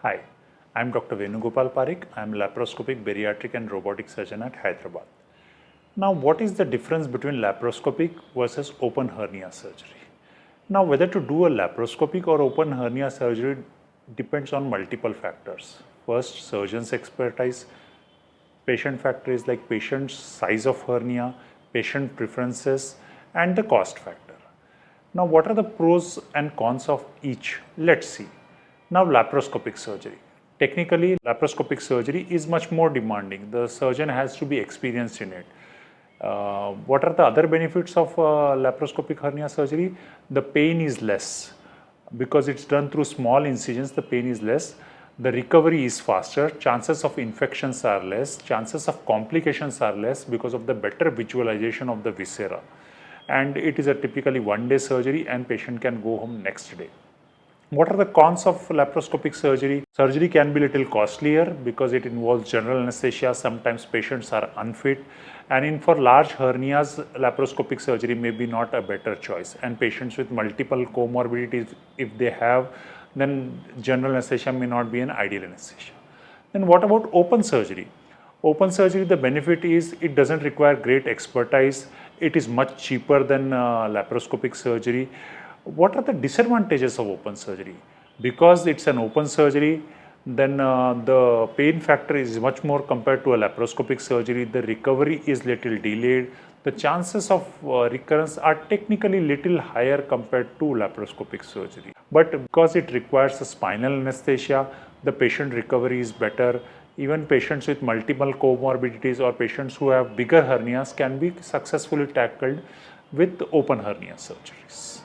Hi, I'm Dr. Venugopal Parikh. I'm laparoscopic bariatric and robotic surgeon at Hyderabad. Now, what is the difference between laparoscopic versus open hernia surgery? Now, whether to do a laparoscopic or open hernia surgery depends on multiple factors. First, surgeon's expertise, patient factors like patient's size of hernia, patient preferences, and the cost factor. Now, what are the pros and cons of each? Let's see. Now, laparoscopic surgery. Technically, laparoscopic surgery is much more demanding. The surgeon has to be experienced in it. What are the other benefits of laparoscopic hernia surgery? The pain is less. Because it's done through small incisions, the pain is less. The recovery is faster. Chances of infections are less. Chances of complications are less because of the better visualization of the viscera. And it is a typically one-day surgery and patient can go home next day. What are the cons of laparoscopic surgery? Surgery can be a little costlier because it involves general anesthesia. Sometimes patients are unfit, and for large hernias, laparoscopic surgery may be not a better choice. And patients with multiple comorbidities, if they have, then general anesthesia may not be an ideal anesthesia. Then what about open surgery? Open surgery, the benefit is it doesn't require great expertise. It is much cheaper than laparoscopic surgery. What are the disadvantages of open surgery? Because it's an open surgery, then the pain factor is much more compared to a laparoscopic surgery. The recovery is little delayed. The chances of recurrence are technically little higher compared to laparoscopic surgery. But because it requires a spinal anesthesia, the patient recovery is better. Even patients with multiple comorbidities or patients who have bigger hernias can be successfully tackled with open hernia surgeries.